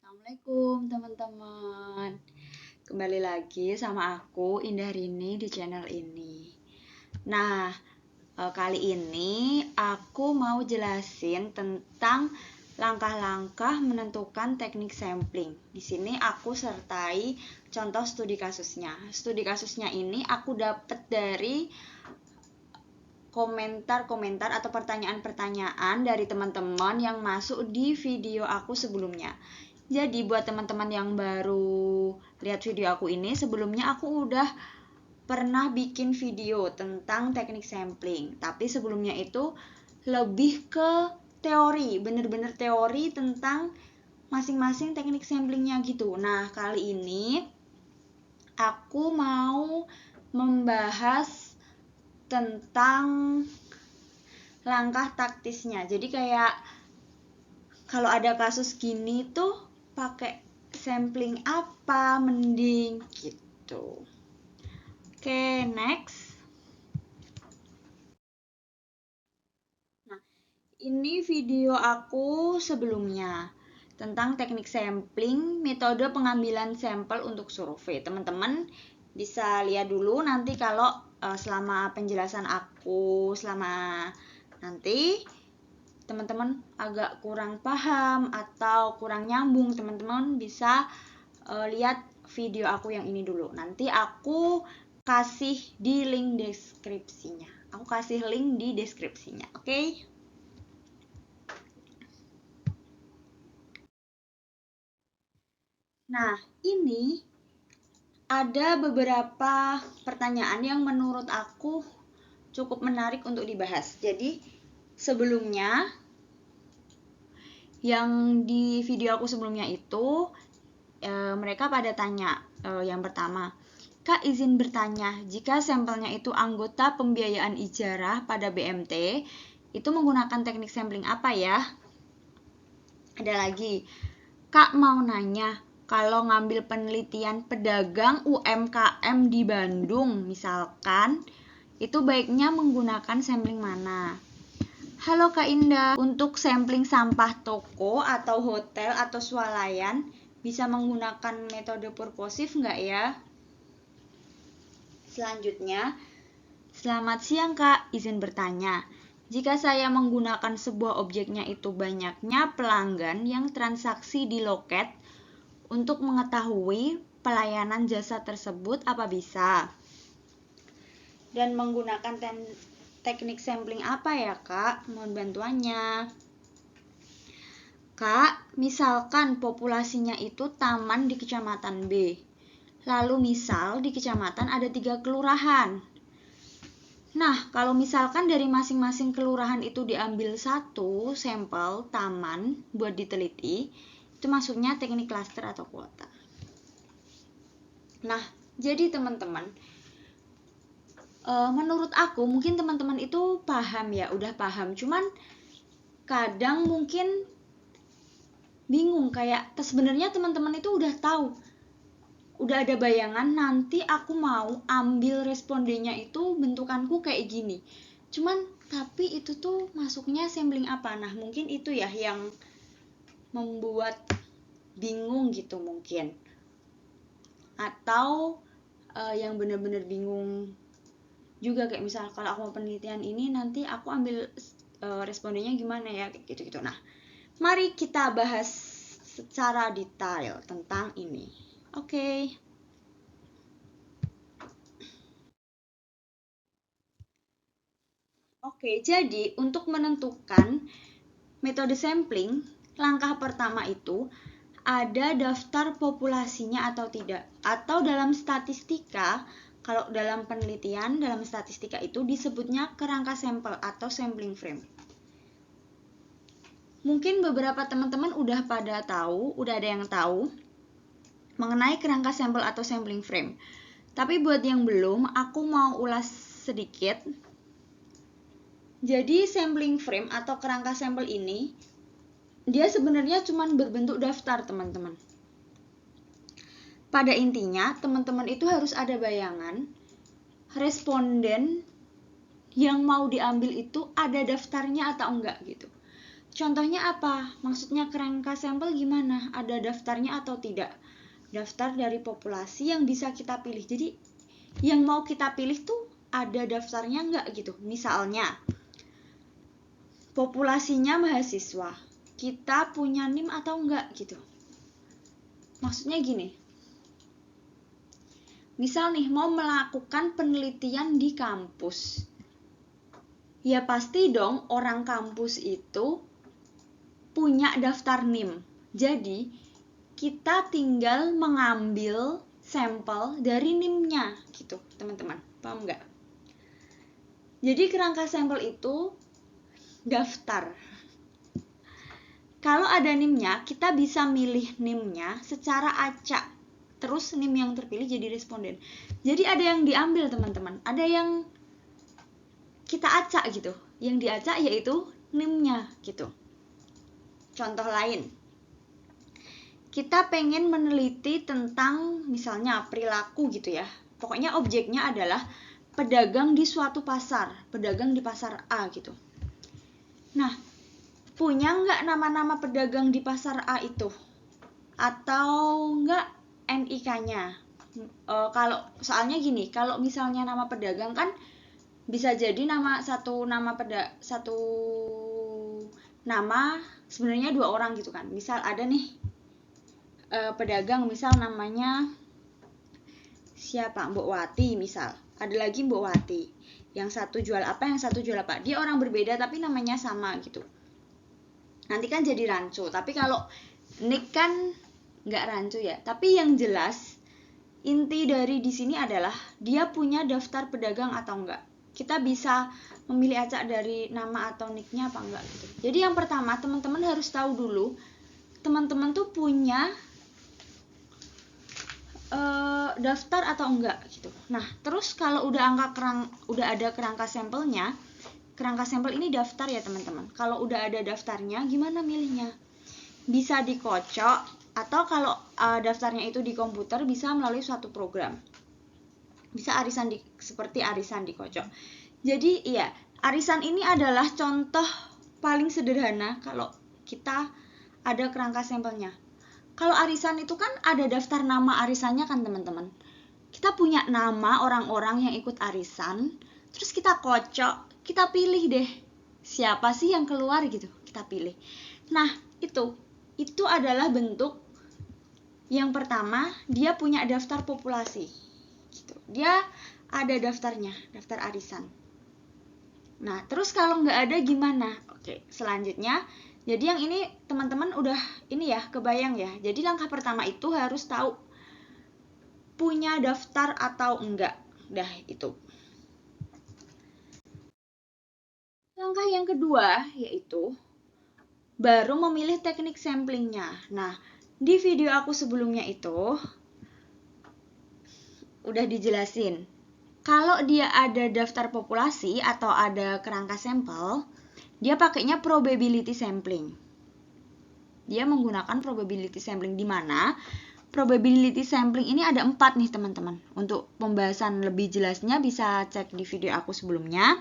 Assalamualaikum teman-teman. Kembali lagi sama aku Indah Rini di channel ini. Nah, kali ini aku mau jelasin tentang langkah-langkah menentukan teknik sampling. Di sini aku sertai contoh studi kasusnya. Studi kasusnya ini aku dapat dari komentar-komentar atau pertanyaan-pertanyaan dari teman-teman yang masuk di video aku sebelumnya. Jadi buat teman-teman yang baru lihat video aku ini, sebelumnya aku udah pernah bikin video tentang teknik sampling. Tapi sebelumnya itu lebih ke teori, bener-bener teori tentang masing-masing teknik samplingnya gitu. Nah, kali ini aku mau membahas tentang langkah taktisnya. Jadi kayak kalau ada kasus gini tuh pakai sampling apa mending gitu. Oke, next. Nah, ini video aku sebelumnya tentang teknik sampling, metode pengambilan sampel untuk survei. Teman-teman bisa lihat dulu nanti kalau selama penjelasan aku selama nanti teman-teman agak kurang paham atau kurang nyambung, teman-teman bisa lihat video aku yang ini dulu. Nanti aku kasih di link deskripsinya. Aku kasih link di deskripsinya, oke? Nah, ini ada beberapa pertanyaan yang menurut aku cukup menarik untuk dibahas. Jadi, sebelumnya yang di video aku sebelumnya itu mereka pada tanya yang pertama, Kak izin bertanya, jika sampelnya itu anggota pembiayaan ijarah pada BMT, itu menggunakan teknik sampling apa ya? Ada lagi, Kak mau nanya, kalau ngambil penelitian pedagang UMKM di Bandung misalkan, itu baiknya menggunakan sampling mana? Halo Kak Indah, untuk sampling sampah toko atau hotel atau swalayan bisa menggunakan metode purposif nggak ya? Selanjutnya, selamat siang Kak, izin bertanya. Jika saya menggunakan sebuah objeknya itu banyaknya pelanggan yang transaksi di loket, untuk mengetahui pelayanan jasa tersebut apa bisa? Dan menggunakan teknik sampling apa ya Kak? Mohon bantuannya. Kak, misalkan populasinya itu taman di kecamatan B. Lalu misal di kecamatan ada 3 kelurahan. Nah, kalau misalkan dari masing-masing kelurahan itu diambil satu sampel taman buat diteliti, itu maksudnya teknik klaster atau kuota. Nah, jadi teman-teman, menurut aku mungkin teman-teman itu paham ya, udah paham. Cuman kadang mungkin bingung kayak sebenarnya teman-teman itu udah tahu, udah ada bayangan nanti aku mau ambil respondennya itu bentukanku kayak gini. Cuman tapi itu tuh masuknya sampling apa? Nah, mungkin itu ya yang membuat bingung gitu mungkin. Atau yang benar-benar bingung juga kayak misal kalau aku mau penelitian ini nanti aku ambil respondennya gimana ya kayak gitu-gitu. Nah, mari kita bahas secara detail tentang ini. Oke. Oke, jadi untuk menentukan metode sampling, langkah pertama itu ada daftar populasinya atau tidak. Atau dalam statistika, kalau dalam penelitian, dalam statistika itu disebutnya kerangka sampel atau sampling frame. Mungkin beberapa teman-teman udah pada tahu, udah ada yang tahu mengenai kerangka sampel atau sampling frame. Tapi buat yang belum, aku mau ulas sedikit. Jadi sampling frame atau kerangka sampel ini dia sebenarnya cuma berbentuk daftar, teman-teman. Pada intinya, teman-teman itu harus ada bayangan responden yang mau diambil itu ada daftarnya atau enggak gitu. Contohnya apa? Maksudnya kerangka sampel gimana? Ada daftarnya atau tidak? Daftar dari populasi yang bisa kita pilih. Jadi yang mau kita pilih tuh ada daftarnya nggak gitu. Misalnya populasinya mahasiswa, kita punya NIM atau enggak gitu. Maksudnya gini, misal nih mau melakukan penelitian di kampus, ya pasti dong orang kampus itu punya daftar NIM. Jadi kita tinggal mengambil sampel dari NIM-nya gitu, teman-teman. Paham nggak? Jadi kerangka sampel itu daftar. Kalau ada NIM-nya, kita bisa milih NIM-nya secara acak. Terus NIM yang terpilih jadi responden. Jadi ada yang diambil, teman-teman. Ada yang kita acak gitu. Yang diacak yaitu NIM-nya gitu. Contoh lain, kita pengen meneliti tentang misalnya perilaku gitu ya. Pokoknya objeknya adalah pedagang di suatu pasar, pedagang di pasar A gitu. Nah, punya nggak nama-nama pedagang di pasar A itu? Atau nggak NIK-nya? Kalau soalnya gini, kalau misalnya nama pedagang kan bisa jadi satu nama sebenarnya 2 orang gitu kan. Misal ada nih pedagang, misal namanya siapa, Mbok Wati misal. Ada lagi Mbok Wati. Yang satu jual apa, yang satu jual apa. Dia orang berbeda tapi namanya sama gitu. Nanti kan jadi rancu. Tapi kalau nick kan nggak rancu ya. Tapi yang jelas inti dari di sini adalah dia punya daftar pedagang atau enggak. Kita bisa memilih acak dari nama atau nicknya apa enggak gitu. Jadi yang pertama teman-teman harus tahu dulu teman-teman tuh punya daftar atau enggak gitu. Nah, terus kalau udah ada kerangka sampelnya, kerangka sampel ini daftar ya teman-teman. Kalau udah ada daftarnya, gimana milihnya? Bisa dikocok atau kalau daftarnya itu di komputer bisa melalui suatu program. Bisa seperti arisan dikocok. Jadi iya, arisan ini adalah contoh paling sederhana kalau kita ada kerangka sampelnya. Kalau arisan itu kan ada daftar nama arisannya kan teman-teman. Kita punya nama orang-orang yang ikut arisan, terus kita kocok, kita pilih deh siapa sih yang keluar gitu, kita pilih. Nah itu adalah bentuk yang pertama, dia punya daftar populasi gitu. Dia ada daftarnya, daftar arisan. Nah terus kalau nggak ada gimana? Oke, selanjutnya jadi yang ini teman-teman udah ini ya, kebayang ya. Jadi langkah pertama itu harus tahu punya daftar atau enggak. Dah itu. Langkah yang kedua yaitu baru memilih teknik samplingnya. Nah, di video aku sebelumnya itu udah dijelasin. Kalau dia ada daftar populasi atau ada kerangka sampel, dia pakainya probability sampling. Dia menggunakan probability sampling di mana probability sampling ini ada 4 nih teman-teman. Untuk pembahasan lebih jelasnya bisa cek di video aku sebelumnya.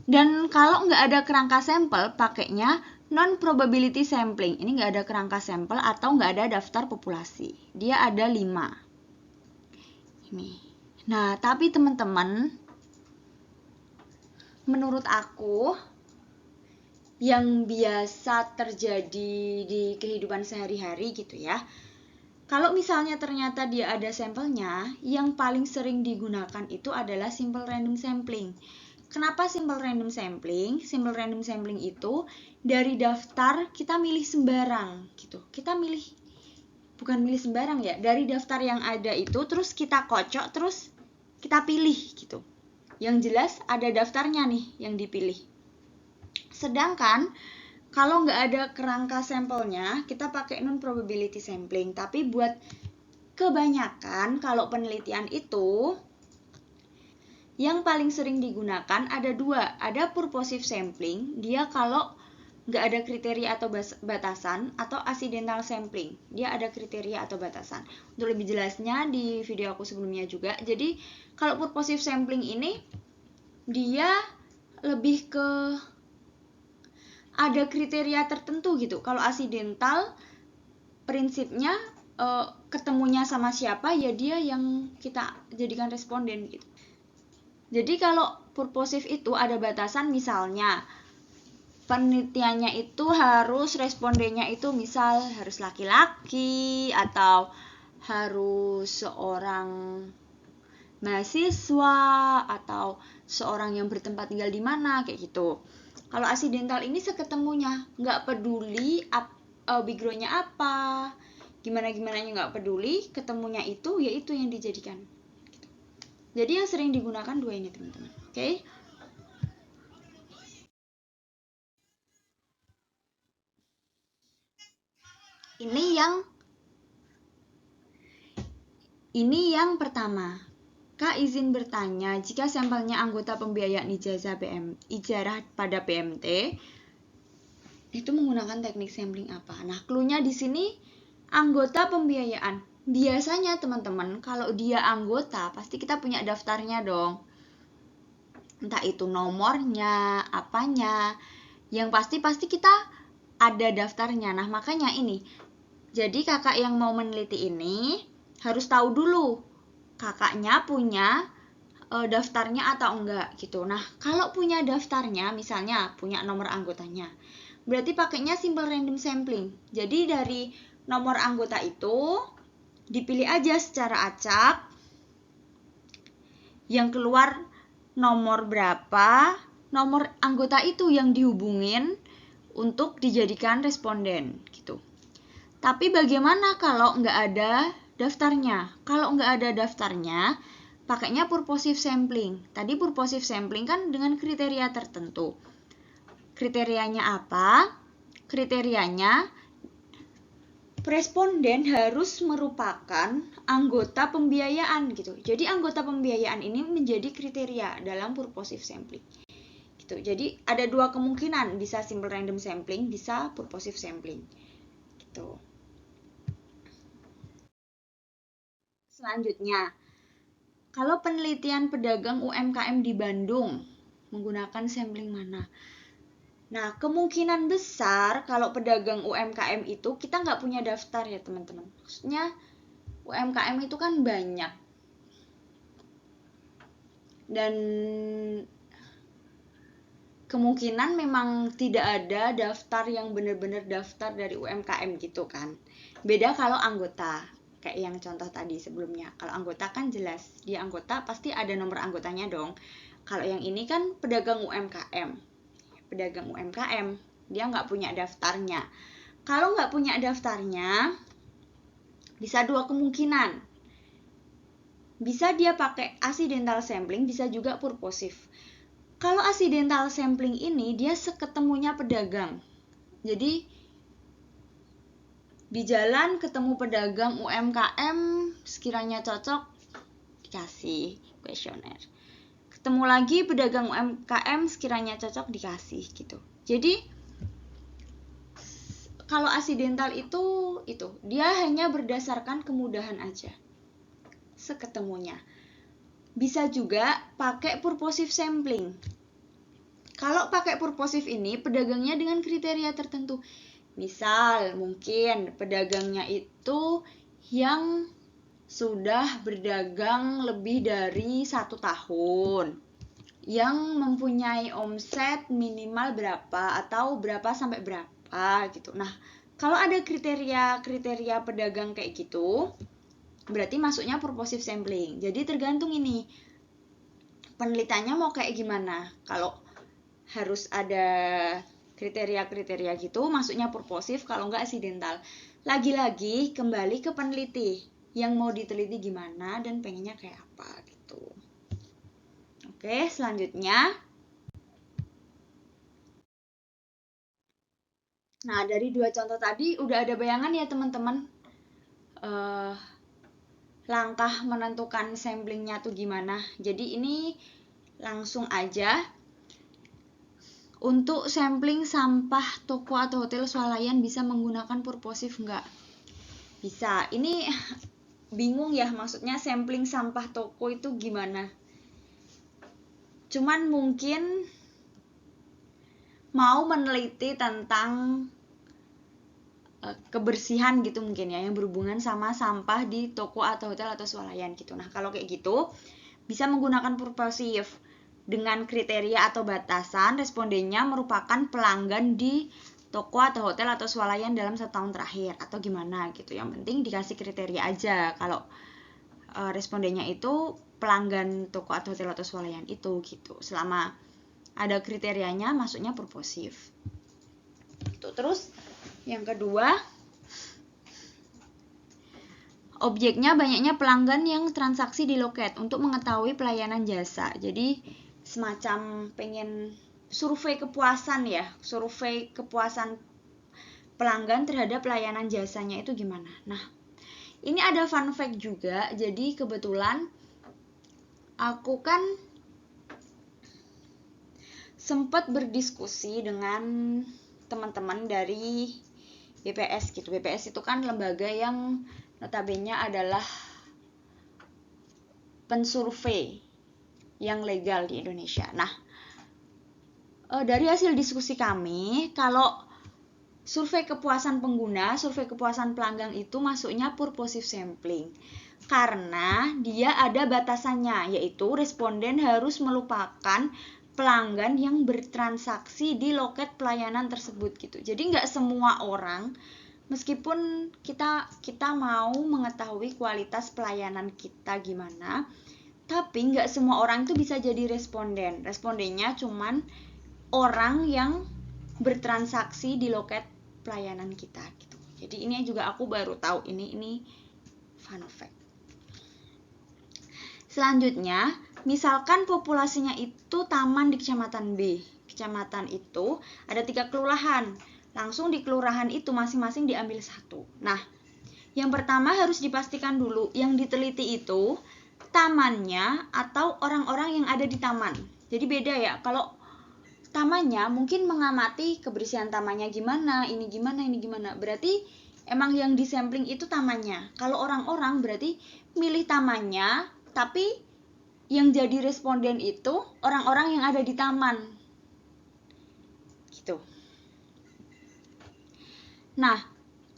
Dan kalau nggak ada kerangka sampel, pakainya non-probability sampling. Ini nggak ada kerangka sampel atau nggak ada daftar populasi. Dia ada 5. Ini. Nah, tapi teman-teman, menurut aku yang biasa terjadi di kehidupan sehari-hari gitu ya. Kalau misalnya ternyata dia ada sampelnya, yang paling sering digunakan itu adalah simple random sampling. Kenapa simple random sampling? Simple random sampling itu dari daftar kita milih sembarang gitu. Kita bukan milih sembarang ya, dari daftar yang ada itu terus kita kocok, terus kita pilih gitu. Yang jelas ada daftarnya nih yang dipilih. Sedangkan kalau nggak ada kerangka sampelnya, kita pakai non-probability sampling. Tapi buat kebanyakan kalau penelitian itu yang paling sering digunakan ada 2. Ada purposive sampling, dia kalau nggak ada kriteria atau batasan, atau accidental sampling, dia ada kriteria atau batasan. Untuk lebih jelasnya di video aku sebelumnya juga. Jadi kalau purposive sampling ini dia lebih ke ada kriteria tertentu gitu. Kalau asidental prinsipnya ketemunya sama siapa ya dia yang kita jadikan responden gitu. Jadi kalau purposif itu ada batasan, misalnya penelitiannya itu harus respondennya itu misal harus laki-laki atau harus seorang mahasiswa atau seorang yang bertempat tinggal di mana kayak gitu. Kalau asidental ini seketemunya, nggak peduli backgroundnya apa, gimana-gimananya nggak peduli, ketemunya itu yaitu yang dijadikan. Jadi yang sering digunakan dua ini teman-teman. Oke? Ini yang pertama. Kak izin bertanya, jika sampelnya anggota pembiayaan ijazah pada PMT itu menggunakan teknik sampling apa? Nah, cluenya di sini anggota pembiayaan. Biasanya teman-teman, kalau dia anggota, pasti kita punya daftarnya dong. Entah itu nomornya, apanya. Yang pasti kita ada daftarnya. Nah, makanya ini. Jadi kakak yang mau meneliti ini harus tahu dulu kakaknya punya daftarnya atau enggak gitu. Nah, kalau punya daftarnya, misalnya punya nomor anggotanya, berarti pakainya simple random sampling. Jadi dari nomor anggota itu dipilih aja secara acak, yang keluar nomor berapa, nomor anggota itu yang dihubungin untuk dijadikan responden gitu. Tapi bagaimana kalau nggak ada daftarnya? Kalau nggak ada daftarnya, pakainya purposive sampling. Tadi purposive sampling kan dengan kriteria tertentu. Kriterianya apa? Kriterianya responden harus merupakan anggota pembiayaan gitu. Jadi anggota pembiayaan ini menjadi kriteria dalam purposive sampling. Gitu. Jadi ada dua kemungkinan, bisa simple random sampling, bisa purposive sampling. Gitu. Selanjutnya, kalau penelitian pedagang UMKM di Bandung menggunakan sampling mana? Nah, kemungkinan besar kalau pedagang UMKM itu kita nggak punya daftar ya teman-teman. Maksudnya UMKM itu kan banyak. Dan kemungkinan memang tidak ada daftar yang benar-benar daftar dari UMKM gitu kan. Beda kalau anggota. Kayak yang contoh tadi sebelumnya. Kalau anggota kan jelas, dia anggota pasti ada nomor anggotanya dong. Kalau yang ini kan pedagang UMKM. Pedagang UMKM, dia nggak punya daftarnya. Kalau nggak punya daftarnya, bisa dua kemungkinan. Bisa dia pakai accidental sampling, bisa juga purposive. Kalau accidental sampling ini, dia seketemunya pedagang. Jadi di jalan ketemu pedagang UMKM, sekiranya cocok dikasih kuesioner. Ketemu lagi pedagang UMKM, sekiranya cocok dikasih gitu. Jadi kalau accidental itu dia hanya berdasarkan kemudahan aja, seketemunya. Bisa juga pakai purposive sampling. Kalau pakai purposive ini pedagangnya dengan kriteria tertentu. Misal mungkin pedagangnya itu yang sudah berdagang lebih dari 1 tahun, yang mempunyai omset minimal berapa atau berapa sampai berapa gitu. Nah, kalau ada kriteria pedagang kayak gitu, berarti masuknya purposive sampling. Jadi tergantung ini penelitiannya mau kayak gimana. Kalau harus ada kriteria-kriteria gitu, masuknya purposive, kalau enggak accidental. Lagi-lagi kembali ke peneliti, yang mau diteliti gimana dan pengennya kayak apa gitu. Oke, selanjutnya. Nah, dari dua contoh tadi udah ada bayangan ya teman-teman, langkah menentukan samplingnya tuh gimana. Jadi ini langsung aja. Untuk sampling sampah toko atau hotel swalayan bisa menggunakan purposive enggak? Bisa. Ini bingung ya, maksudnya sampling sampah toko itu gimana? Cuman mungkin mau meneliti tentang kebersihan gitu mungkin ya, yang berhubungan sama sampah di toko atau hotel atau swalayan gitu. Nah, kalau kayak gitu bisa menggunakan purposive dengan kriteria atau batasan respondennya merupakan pelanggan di toko atau hotel atau swalayan dalam 1 tahun terakhir atau gimana gitu. Yang penting dikasih kriteria aja kalau respondennya itu pelanggan toko atau hotel atau swalayan itu gitu. Selama ada kriterianya masuknya purposive. Gitu. Terus yang kedua, objeknya banyaknya pelanggan yang transaksi di loket untuk mengetahui pelayanan jasa. Jadi semacam pengen survei kepuasan ya, survei kepuasan pelanggan terhadap pelayanan jasanya itu gimana. Nah, ini ada fun fact juga. Jadi kebetulan aku kan sempat berdiskusi dengan teman-teman dari BPS gitu. BPS itu kan lembaga yang notabene adalah pensurvei yang legal di Indonesia. Nah, dari hasil diskusi kami, kalau survei kepuasan pengguna, survei kepuasan pelanggan itu masuknya purposive sampling. Karena dia ada batasannya, yaitu responden harus melupakan pelanggan yang bertransaksi di loket pelayanan tersebut gitu. Jadi nggak semua orang, meskipun kita mau mengetahui kualitas pelayanan kita gimana, tapi nggak semua orang itu bisa jadi responden. Respondennya cuman orang yang bertransaksi di loket pelayanan kita gitu. Jadi ini juga aku baru tahu, ini fun fact. Selanjutnya, misalkan populasinya itu taman di kecamatan B. Kecamatan itu ada 3 kelurahan. Langsung di kelurahan itu masing-masing diambil 1. Nah, yang pertama harus dipastikan dulu yang diteliti itu tamannya atau orang-orang yang ada di taman. Jadi beda ya, kalau tamannya mungkin mengamati kebersihan tamannya gimana, ini gimana. Berarti emang yang disampling itu tamannya. Kalau orang-orang berarti milih tamannya, tapi yang jadi responden itu orang-orang yang ada di taman. Gitu. Nah,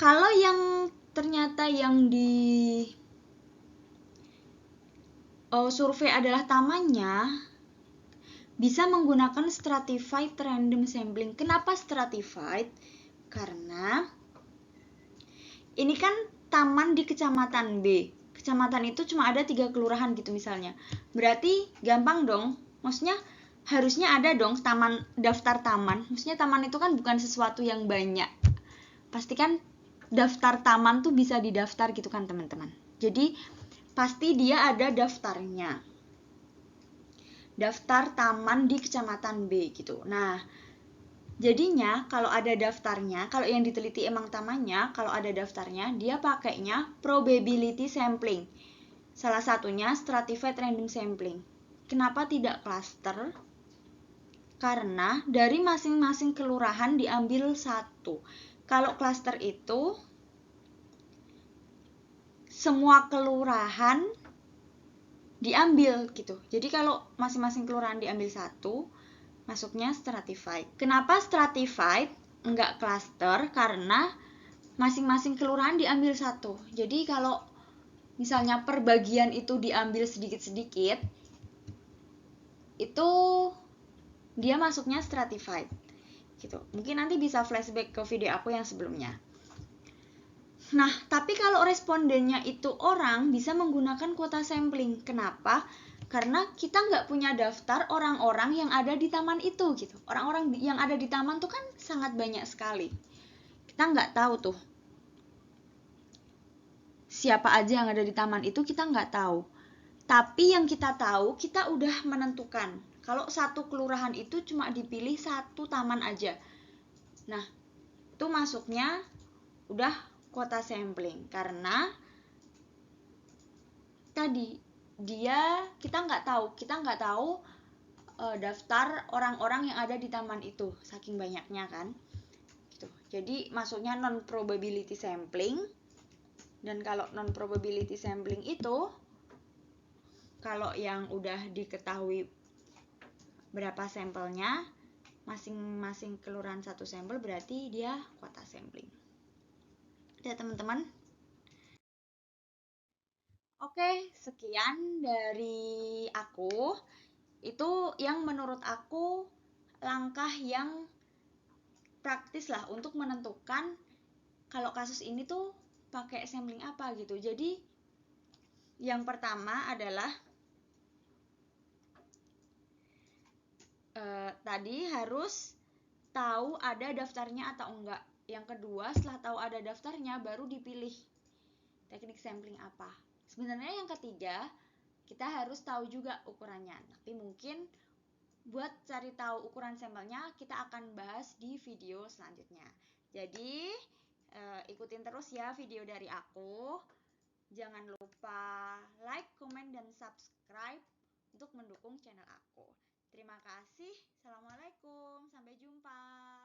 kalau yang ternyata yang di survei adalah tamannya, bisa menggunakan stratified random sampling. Kenapa stratified? Karena ini kan taman di kecamatan B. Kecamatan itu cuma ada 3 kelurahan gitu misalnya. Berarti gampang dong. Maksudnya harusnya ada dong taman, daftar taman. Maksudnya taman itu kan bukan sesuatu yang banyak. Pasti kan daftar taman tuh bisa didaftar gitu kan teman-teman. Jadi pasti dia ada daftarnya. Daftar taman di kecamatan B gitu. Nah, jadinya kalau ada daftarnya, kalau yang diteliti emang tamannya, kalau ada daftarnya, dia pakainya probability sampling. Salah satunya stratified random sampling. Kenapa tidak cluster? Karena dari masing-masing kelurahan diambil 1. Kalau cluster itu semua kelurahan diambil gitu. Jadi kalau masing-masing kelurahan diambil 1, masuknya stratified. Kenapa stratified enggak cluster? Karena masing-masing kelurahan diambil 1. Jadi kalau misalnya per bagian itu diambil sedikit-sedikit, itu dia masuknya stratified gitu. Mungkin nanti bisa flashback ke video aku yang sebelumnya. Nah, tapi kalau respondennya itu orang, bisa menggunakan kuota sampling. Kenapa? Karena kita nggak punya daftar orang-orang yang ada di taman itu gitu. Orang-orang yang ada di taman tuh kan sangat banyak sekali. Kita nggak tahu tuh siapa aja yang ada di taman itu, kita nggak tahu. Tapi yang kita tahu, kita udah menentukan. Kalau 1 kelurahan itu cuma dipilih 1 taman aja. Nah, itu masuknya udah kuota sampling. Karena tadi kita nggak tahu daftar orang-orang yang ada di taman itu, saking banyaknya kan gitu. Jadi masuknya non probability sampling. Dan kalau non probability sampling itu, kalau yang udah diketahui berapa sampelnya, masing-masing kelurahan satu sampel, berarti dia kota sampling. Ya teman-teman. Oke, sekian dari aku. Itu yang menurut aku langkah yang praktis lah untuk menentukan kalau kasus ini tuh pakai sampling apa gitu. Jadi yang pertama adalah tadi harus tahu ada daftarnya atau enggak. Yang kedua, setelah tahu ada daftarnya baru dipilih teknik sampling apa. Sebenarnya yang ketiga, kita harus tahu juga ukurannya. Tapi mungkin buat cari tahu ukuran sampelnya kita akan bahas di video selanjutnya. Jadi ikutin terus ya video dari aku. Jangan lupa like, comment, dan subscribe untuk mendukung channel aku. Terima kasih. Assalamualaikum. Sampai jumpa.